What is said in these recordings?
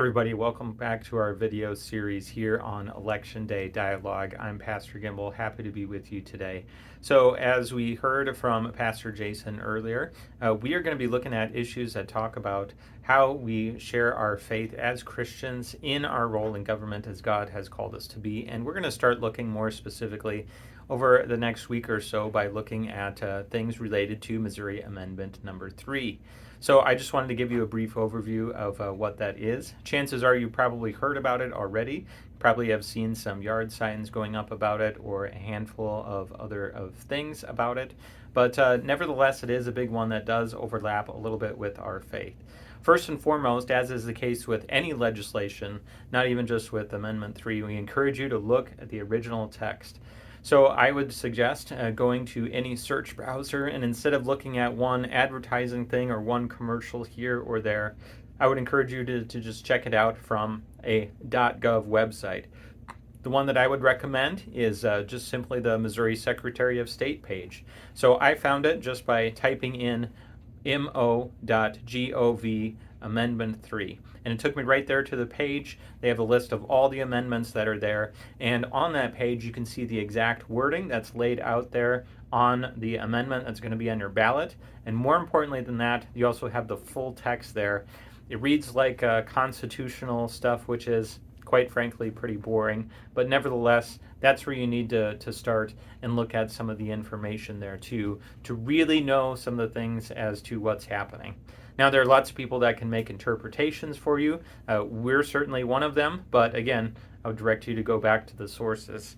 everybody, welcome back to our video series here on Election Day Dialogue. I'm Pastor Gimbel, happy to be with you today. So as we heard from Pastor Jason earlier, we are going to be looking at issues that talk about how we share our faith as Christians in our role in government as God has called us to be. And we're going to start looking more specifically over the next week or so by looking at things related to Missouri Amendment number 3. So I just wanted to give you a brief overview of what that is. Chances are you probably heard about it already. You probably have seen some yard signs going up about it or a handful of other things about it. But nevertheless, it is a big one that does overlap a little bit with our faith. First and foremost, as is the case with any legislation, not even just with Amendment 3, we encourage you to look at the original text. So I would suggest going to any search browser, and instead of looking at one advertising thing or one commercial here or there, I would encourage you to just check it out from a .gov website. The one that I would recommend is just simply the Missouri Secretary of State page. So I found it just by typing in mo.gov Amendment 3. And it took me right there to the page. They have a list of all the amendments that are there. And on that page, you can see the exact wording that's laid out there on the amendment that's going to be on your ballot. And more importantly than that, you also have the full text there. It reads like constitutional stuff, which is quite frankly pretty boring, but nevertheless, that's where you need to start and look at some of the information there too, to really know some of the things as to what's happening. Now, there are lots of people that can make interpretations for you. We're certainly one of them, but again, I would direct you to go back to the sources.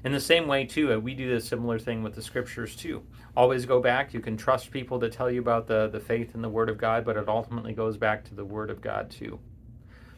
In the same way, too, we do this similar thing with the scriptures, too. Always go back. You can trust people to tell you about the faith in the Word of God, but it ultimately goes back to the Word of God, too.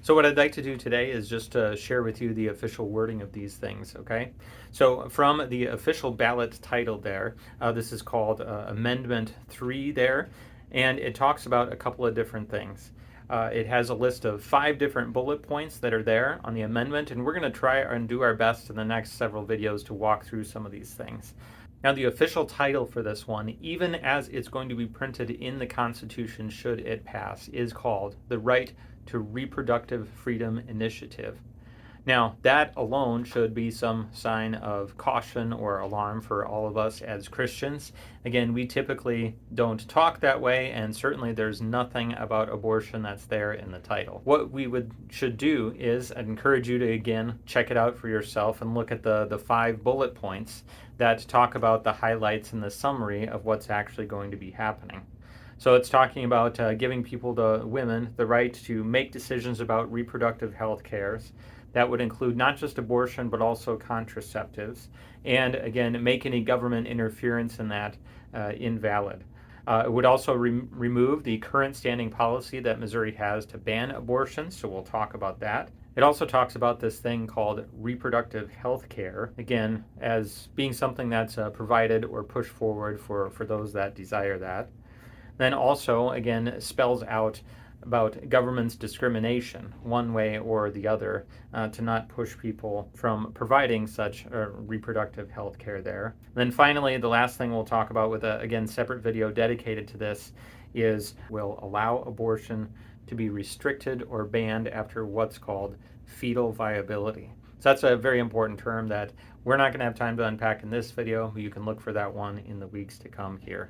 So what I'd like to do today is just to share with you the official wording of these things, okay? So from the official ballot title there, this is called Amendment 3 there, and it talks about a couple of different things. It has a list of 5 different bullet points that are there on the amendment, and we're going to try and do our best in the next several videos to walk through some of these things. Now, the official title for this one, even as it's going to be printed in the Constitution should it pass, is called the Right to Reproductive Freedom Initiative. Now, that alone should be some sign of caution or alarm for all of us as Christians. Again, we typically don't talk that way, and certainly there's nothing about abortion that's there in the title. What we should do is I'd encourage you to, again, check it out for yourself and look at the 5 bullet points that talk about the highlights and the summary of what's actually going to be happening. So it's talking about giving women, the right to make decisions about reproductive health cares. That would include not just abortion, but also contraceptives. And again, make any government interference in that invalid. It would also remove the current standing policy that Missouri has to ban abortion, so we'll talk about that. It also talks about this thing called reproductive health care, again, as being something that's provided or pushed forward for those that desire that. Then also, again, spells out about government's discrimination, one way or the other, to not push people from providing such reproductive health care there. And then finally, the last thing we'll talk about with a, again, separate video dedicated to this is will allow abortion to be restricted or banned after what's called fetal viability. So that's a very important term that we're not going to have time to unpack in this video, but you can look for that one in the weeks to come here.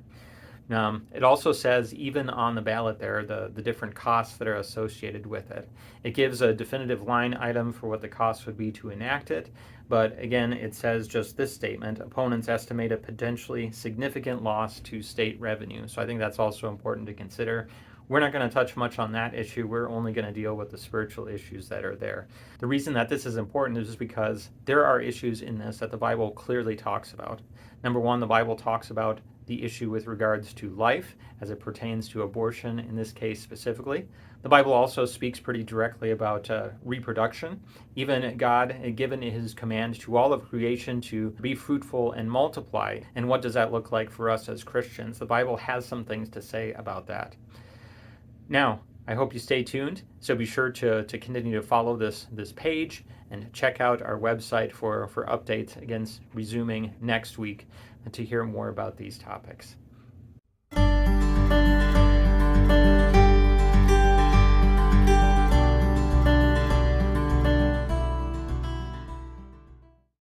It also says, even on the ballot there, the different costs that are associated with it. It gives a definitive line item for what the cost would be to enact it, but again, it says just this statement: opponents estimate a potentially significant loss to state revenue. So I think that's also important to consider. We're not going to touch much on that issue. We're only going to deal with the spiritual issues that are there. The reason that this is important is just because there are issues in this that the Bible clearly talks about. Number one, the Bible talks about the issue with regards to life as it pertains to abortion in this case specifically. The Bible also speaks pretty directly about reproduction. Even God had given his command to all of creation to be fruitful and multiply. And what does that look like for us as Christians? The Bible has some things to say about that. Now, I hope you stay tuned, so be sure to continue to follow this page and check out our website for updates, again, resuming next week to hear more about these topics.